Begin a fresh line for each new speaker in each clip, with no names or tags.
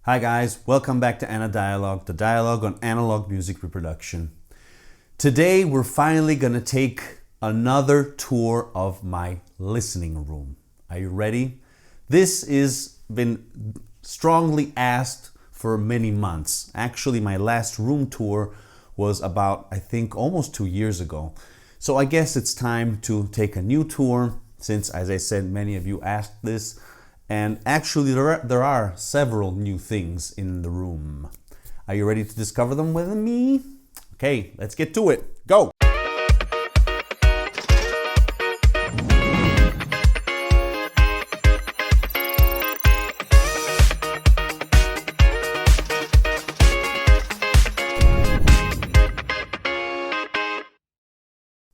Hi guys, welcome back to Ana Dialogue, the dialogue on analog music reproduction. Today we're finally gonna take another tour of my listening room. Are you ready? This has been strongly asked for many months. Actually, my last room tour was about, I think, almost 2 years ago. So I guess it's time to take a new tour since, as I said, many of you asked this. And actually, there are several new things in the room. Are you ready to discover them with me? Okay, let's get to it. Go!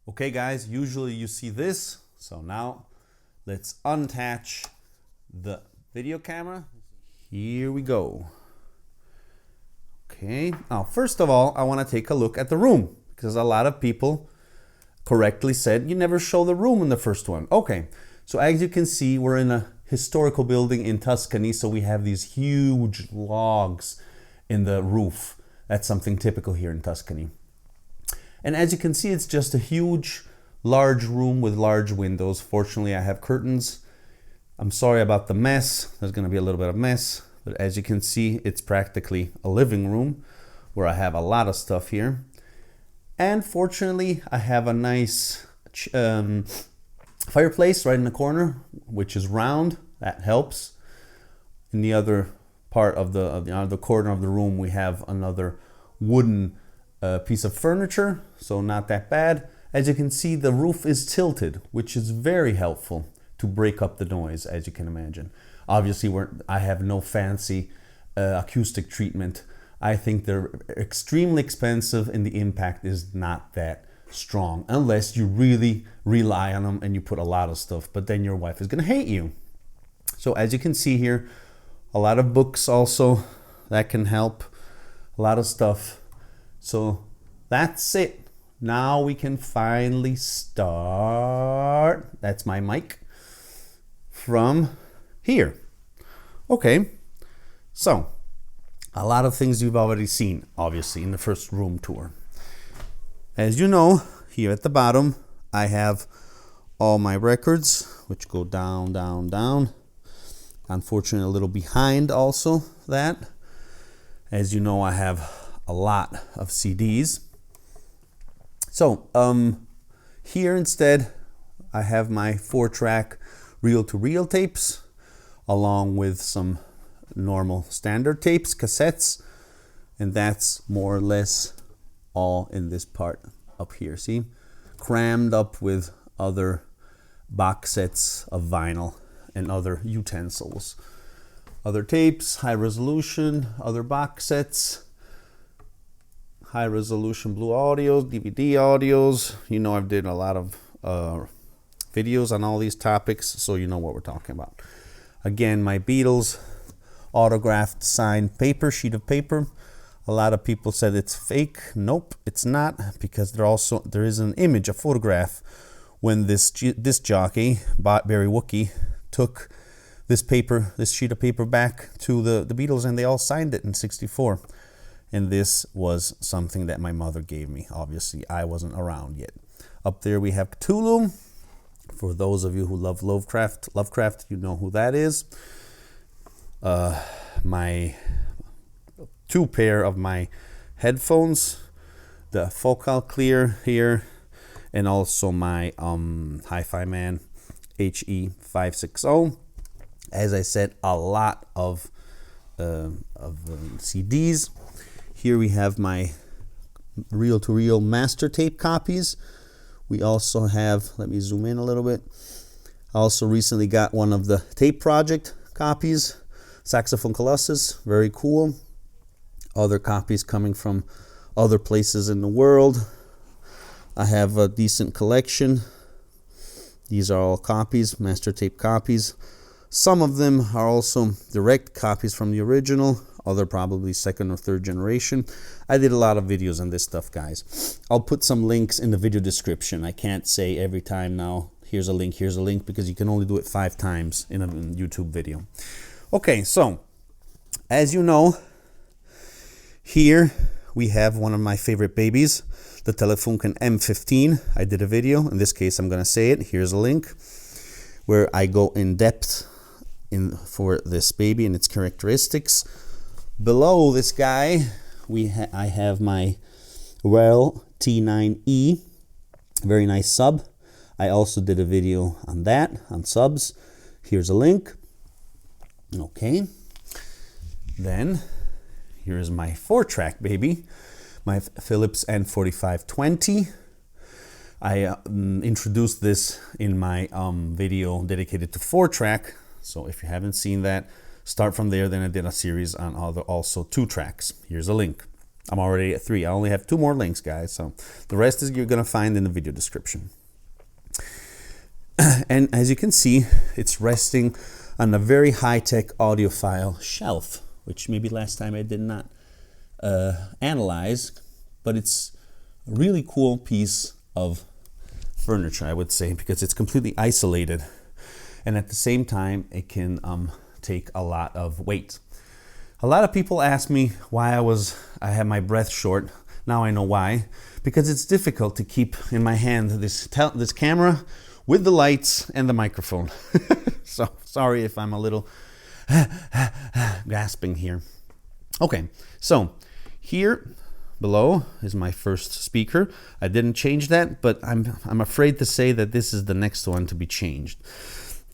Okay guys, usually you see this. So now let's unattach the video camera. Here we go. Okay, now first of all, I want to take a look at the room because a lot of people correctly said you never show the room in the first one. Okay, so as you can see, we're in a historical building in Tuscany, so we have these huge logs in the roof. That's something typical here in Tuscany. And as you can see, it's just a huge, large room with large windows. Fortunately, I have curtains. I'm sorry about the mess. There's going to be a little bit of mess, but as you can see, it's practically a living room where I have a lot of stuff here. And fortunately, I have a nice fireplace right in the corner, which is round. That helps. In the other part of the corner of the room, we have another wooden piece of furniture, so not that bad. As you can see, the roof is tilted, which is very helpful to break up the noise, as you can imagine. Obviously, I have no fancy acoustic treatment. I think they're extremely expensive and the impact is not that strong unless you really rely on them and you put a lot of stuff, but then your wife is gonna hate you. So as you can see here, a lot of books also, that can help, a lot of stuff. So that's it. Now we can finally start. That's my mic. From here. Okay, so a lot of things you've already seen, obviously, in the first room tour. As you know, here at the bottom, I have all my records, which go down, down, down. Unfortunately, a little behind also that. As you know, I have a lot of CDs. So, here instead, I have my 4-track reel-to-reel tapes, along with some normal standard tapes, cassettes, and that's more or less all in this part up here. See, crammed up with other box sets of vinyl and other utensils, other tapes, high resolution, other box sets, high resolution blue audios, DVD audios. You know, I've did a lot of videos on all these topics, so you know what we're talking about. Again, my Beatles autographed signed paper, sheet of paper. A lot of people said it's fake. Nope, it's not, because there is an image, a photograph, when this jockey, Barry Wookie, took this sheet of paper back to the Beatles, and they all signed it in '64. And this was something that my mother gave me. Obviously, I wasn't around yet. Up there we have Cthulhu. For those of you who love Lovecraft, you know who that is. My 2 pair of my headphones, the Focal Clear here, and also my Hi-Fi Man HE560. As I said, a lot of CDs. Here we have my reel-to-reel master tape copies. We also have, let me zoom in a little bit. I also recently got one of the Tape Project copies, Saxophone Colossus, very cool. Other copies coming from other places in the world. I have a decent collection. These are all copies, master tape copies. Some of them are also direct copies from the original, other probably 2nd or 3rd generation. I did a lot of videos on this stuff, guys. I'll put some links in the video description. I can't say every time now, here's a link, because you can only do it 5 times in a YouTube video. Okay, so As you know, here we have one of my favorite babies, the Telefunken M15. I did a video, in this case I'm going to say it, here's a link, where I go in depth for this baby and its characteristics. Below this guy, I have my Rel T9E, very nice sub. I also did a video on that, on subs. Here's a link. Okay. Then, here's my 4-track baby, my Philips N4520. I introduced this in my video dedicated to 4-track. So if you haven't seen that, start from there. Then I did a series on also 2 tracks. Here's a link. I'm already at 3. I only have 2 more links, guys. So the rest is you're going to find in the video description. And as you can see, it's resting on a very high-tech audiophile shelf, which maybe last time I did not analyze, but it's a really cool piece of furniture, I would say, because it's completely isolated, and at the same time it can take a lot of weight. A lot of people ask me why I had my breath short. Now I know why. Because it's difficult to keep in my hand this camera with the lights and the microphone. So sorry if I'm a little gasping here. Okay, so here below is my first speaker. I didn't change that, but I'm afraid to say that this is the next one to be changed.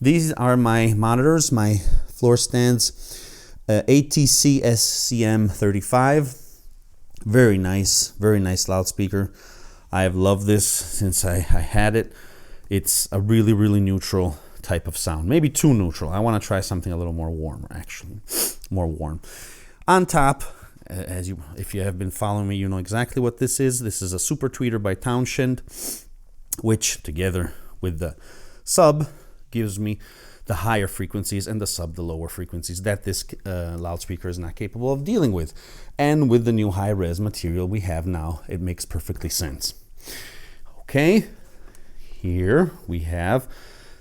These are my monitors, my floor stands. ATC SCM35, very nice loudspeaker. I have loved this since I had it. It's a really neutral type of sound, maybe too neutral. I want to try something a little more warmer, actually, more warm. On top, if you have been following me, you know exactly what this is. This is a super tweeter by Townshend, which together with the sub gives me the higher frequencies and the sub the lower frequencies that this loudspeaker is not capable of dealing with. And with the new high-res material we have now, it makes perfectly sense. Okay, here we have,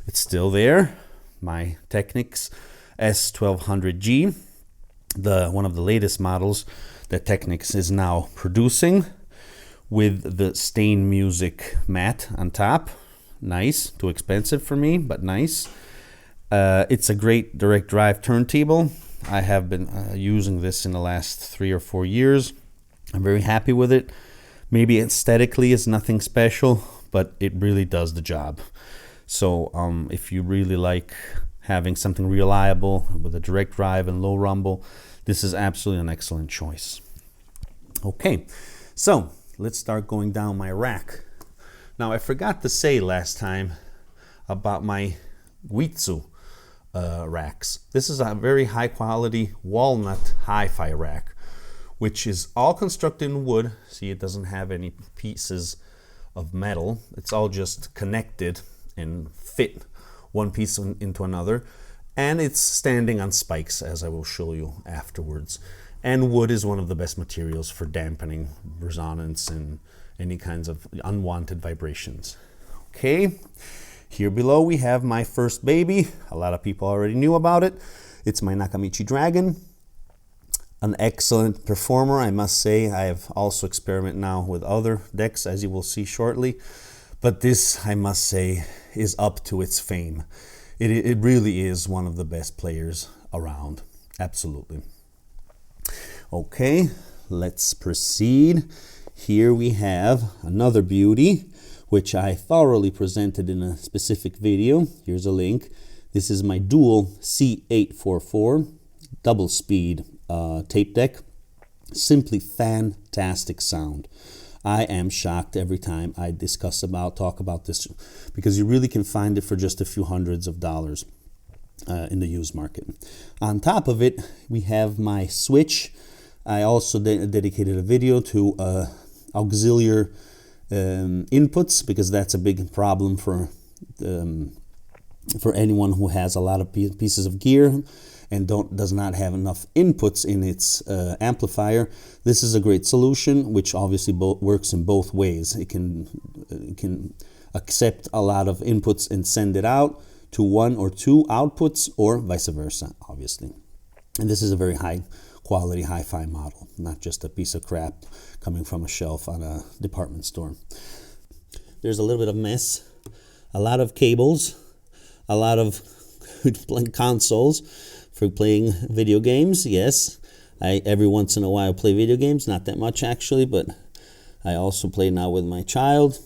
it's still there, my Technics S1200G, one of the latest models that Technics is now producing, with the Stain Music mat on top. Nice, too expensive for me, but nice. It's a great direct drive turntable. I have been using this in the last 3 or 4 years. I'm very happy with it. Maybe aesthetically it's nothing special, but it really does the job. So if you really like having something reliable with a direct drive and low rumble, this is absolutely an excellent choice. Okay, so let's start going down my rack. Now I forgot to say last time about my Guizu racks. This is a very high quality walnut hi-fi rack, which is all constructed in wood. See, it doesn't have any pieces of metal. It's all just connected and fit one piece into another, and it's standing on spikes, as I will show you afterwards. And wood is one of the best materials for dampening resonance and any kinds of unwanted vibrations. Okay, here below we have my first baby. A lot of people already knew about it. It's my Nakamichi Dragon. An excellent performer, I must say. I have also experimented now with other decks, as you will see shortly. But this, I must say, is up to its fame. It really is one of the best players around. Absolutely. Okay, let's proceed. Here we have another beauty, which I thoroughly presented in a specific video. Here's a link. This is my dual C844 double speed tape deck. Simply fantastic sound. I am shocked every time I talk about this, because you really can find it for just a few hundreds of dollars in the used market. On top of it, we have my switch. I also dedicated a video to auxiliary inputs, because that's a big problem for anyone who has a lot of pieces of gear and does not have enough inputs in its amplifier. This is a great solution, which obviously works in both ways. It can accept a lot of inputs and send it out to 1 or 2 outputs, or vice versa, obviously. And this is a very high quality hi-fi model, not just a piece of crap coming from a shelf on a department store. There's a little bit of mess, a lot of cables, a lot of consoles for playing video games. Yes, I every once in a while play video games, not that much actually, but I also play now with my child.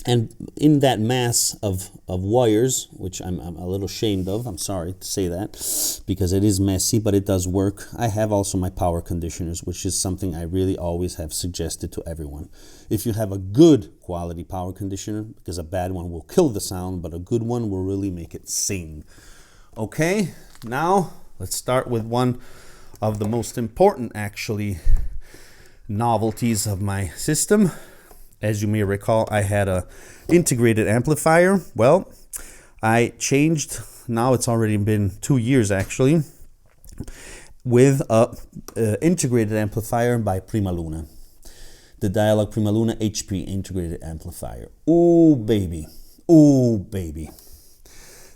And in that mass of wires, which I'm a little ashamed of, I'm sorry to say that, because it is messy, but it does work. I have also my power conditioners, which is something I really always have suggested to everyone. If you have a good quality power conditioner, because a bad one will kill the sound, but a good one will really make it sing. Okay, now let's start with one of the most important, actually, novelties of my system. As you may recall, I had a integrated amplifier. Well, I changed, now it's already been 2 years actually, with a integrated amplifier by PrimaLuna. The Dialog PrimaLuna HP integrated amplifier. Oh baby, oh baby.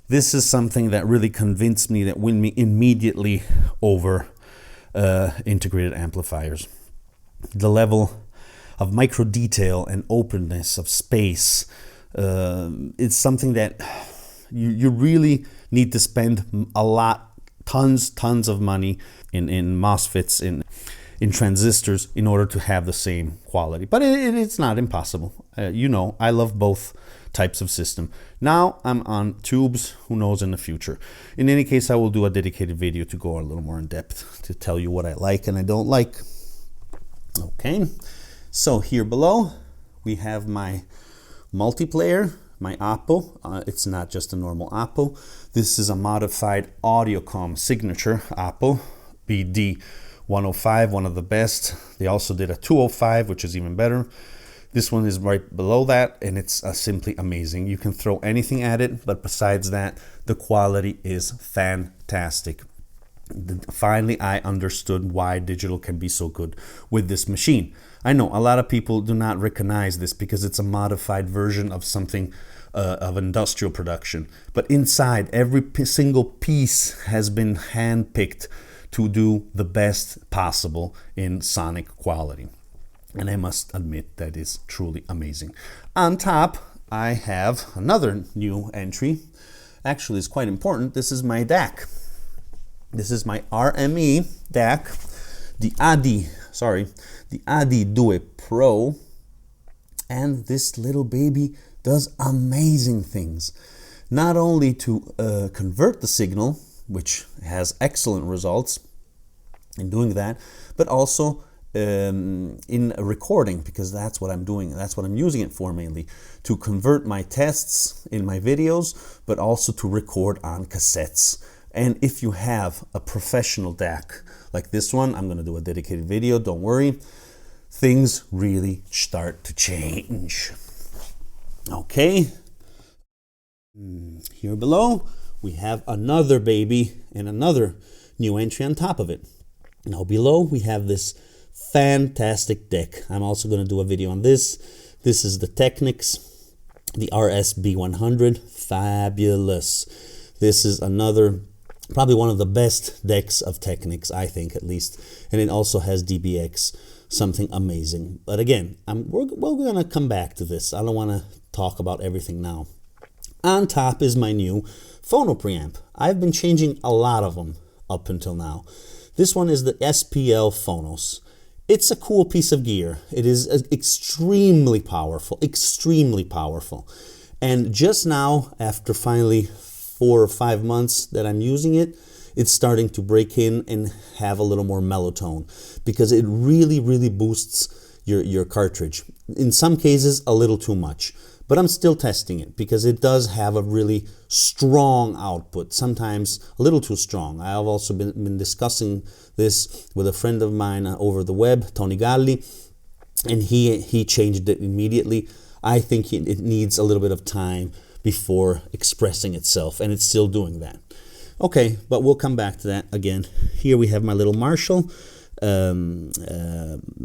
This is something that really convinced me, that win me immediately over integrated amplifiers. The level of micro detail and openness of space, it's something that you really need to spend a lot, tons of money in MOSFETs, in transistors, in order to have the same quality. But it's not impossible. You know, I love both types of system. Now I'm on tubes, who knows in the future. In any case, I will do a dedicated video to go a little more in depth, to tell you what I like and I don't like. Okay. So here below, we have my multiplayer, my Oppo. It's not just a normal Oppo. This is a modified Audiocom signature Oppo BD105, one of the best. They also did a 205, which is even better. This one is right below that, and it's simply amazing. You can throw anything at it, but besides that, the quality is fantastic. Finally, I understood why digital can be so good with this machine. I know a lot of people do not recognize this because it's a modified version of something of industrial production. But inside, every single piece has been handpicked to do the best possible in sonic quality. And I must admit that is truly amazing. On top, I have another new entry. Actually, it's quite important. This is my DAC. This is my RME DAC, the Adi Due Pro, and this little baby does amazing things. Not only to convert the signal, which has excellent results in doing that, but also in recording, because that's what I'm doing. That's what I'm using it for mainly, to convert my tests in my videos, but also to record on cassettes. And if you have a professional DAC like this one, I'm going to do a dedicated video, don't worry, things really start to change. Okay, here below we have another baby and another new entry on top of it. Now below we have this fantastic deck. I'm also going to do a video on this. This is the Technics, the RS-B100, fabulous. This is another, probably one of the best decks of Technics, I think at least. And it also has DBX, something amazing. But again, we're going to come back to this. I don't want to talk about everything now. On top is my new phono preamp. I've been changing a lot of them up until now. This one is the SPL Phonos. It's a cool piece of gear. It is extremely powerful, extremely powerful. And just now, after finally 4 or 5 months that I'm using it, it's starting to break in and have a little more mellow tone, because it really, really boosts your cartridge. In some cases, a little too much. But I'm still testing it because it does have a really strong output, sometimes a little too strong. I have also been discussing this with a friend of mine over the web, Tony Galli, and he changed it immediately. I think it needs a little bit of time before expressing itself, and it's still doing that. Okay, but we'll come back to that again. Here we have my little Marshall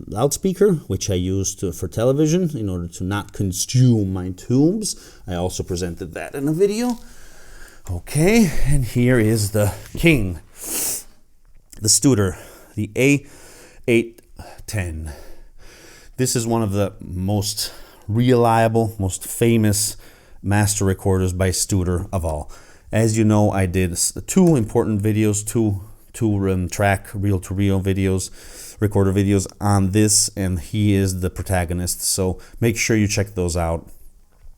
loudspeaker, which I used for television in order to not consume my tubes. I also presented that in a video. Okay, and here is the king. the Studer, the A810. This is one of the most reliable, most famous master recorders by Studer of all. As you know, I did 2 important videos, two track reel-to-reel videos, recorder videos on this, and he is the protagonist. So make sure you check those out.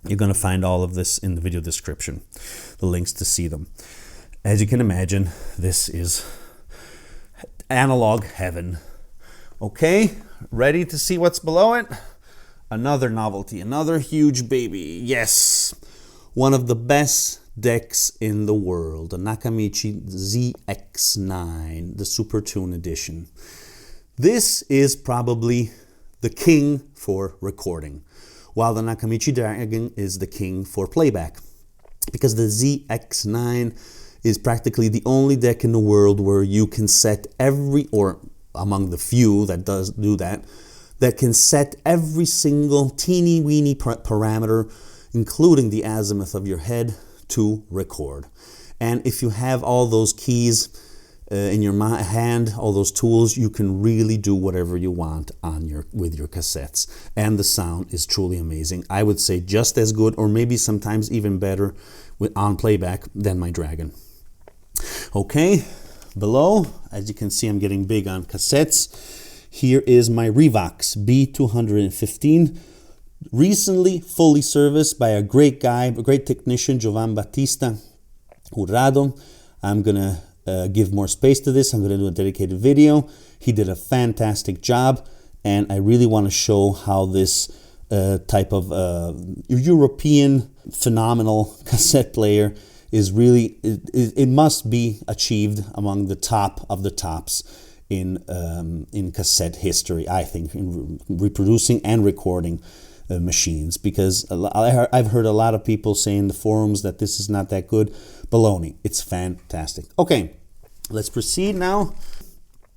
You're going to find all of this in the video description, the links to see them. As you can imagine, this is analog heaven. Okay, ready to see what's below it? Another novelty, another huge baby. Yes, one of the best decks in the world, the Nakamichi ZX-9, the Super Tune Edition. This is probably the king for recording, while the Nakamichi Dragon is the king for playback, because the ZX-9 is practically the only deck in the world where you can set or among the few that does do that can set every single teeny weeny parameter, including the azimuth of your head, to record. And if you have all those keys in your hand, all those tools, you can really do whatever you want with your cassettes. And the sound is truly amazing. I would say just as good, or maybe sometimes even better on playback than my Dragon. Okay, below, as you can see, I'm getting big on cassettes. Here is my Revox B215, recently fully serviced by a great guy, a great technician, Giovan Battista Urrado. I'm gonna give more space to this. I'm gonna do a dedicated video. He did a fantastic job, and I really want to show how this type of European phenomenal cassette player is really, it must be achieved among the top of the tops in cassette history, I think, in reproducing and recording machines, because I've heard a lot of people say in the forums that this is not that good. Baloney. It's fantastic. Okay, let's proceed now.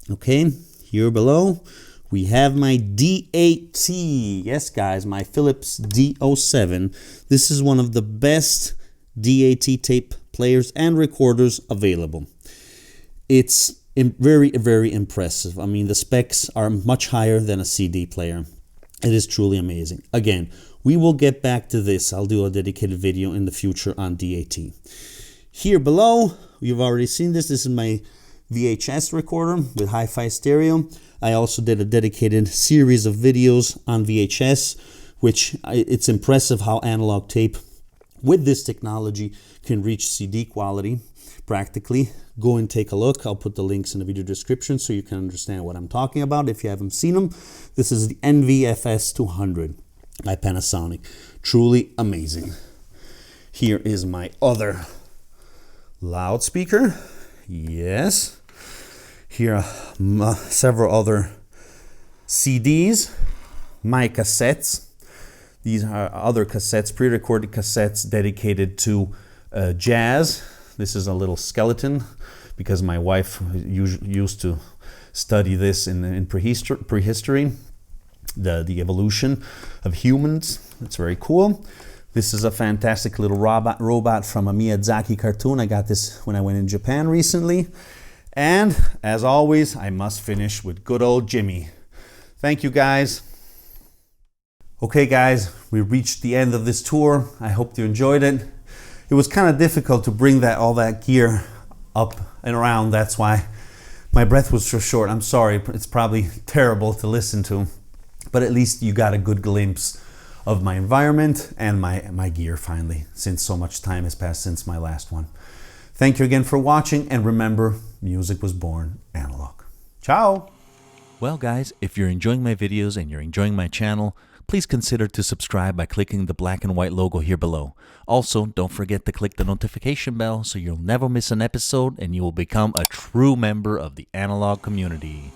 Okay, here below we have my DAT. Yes, guys, my Philips D07. This is one of the best DAT tape players and recorders available. It's very, very impressive. I mean, the specs are much higher than a CD player. It is truly amazing. Again, we will get back to this. I'll do a dedicated video in the future on DAT. Here below, you've already seen this. This is my VHS recorder with hi-fi stereo. I also did a dedicated series of videos on VHS, which it's impressive how analog tape with this technology can reach CD quality practically. Go and take a look. I'll put the links in the video description so you can understand what I'm talking about if you haven't seen them. This is the NV-FS200 by Panasonic. Truly amazing. Here is my other loudspeaker. Yes. Here are several other CDs, my cassettes. These are other cassettes, pre-recorded cassettes dedicated to jazz. This is a little skeleton because my wife used to study this in prehistory, the evolution of humans. It's very cool. This is a fantastic little robot from a Miyazaki cartoon. I got this when I went in Japan recently. And as always, I must finish with good old Jimmy. Thank you, guys. Okay, guys, we reached the end of this tour. I hope you enjoyed it. It was kind of difficult to bring all that gear up and around. That's why my breath was so short. I'm sorry. It's probably terrible to listen to, but at least you got a good glimpse of my environment and my gear finally, since so much time has passed since my last one. Thank you again for watching, and remember, music was born analog. Ciao!
Well, guys, if you're enjoying my videos and you're enjoying my channel, please consider to subscribe by clicking the black and white logo here below. Also, don't forget to click the notification bell so you'll never miss an episode and you will become a true member of the analog community.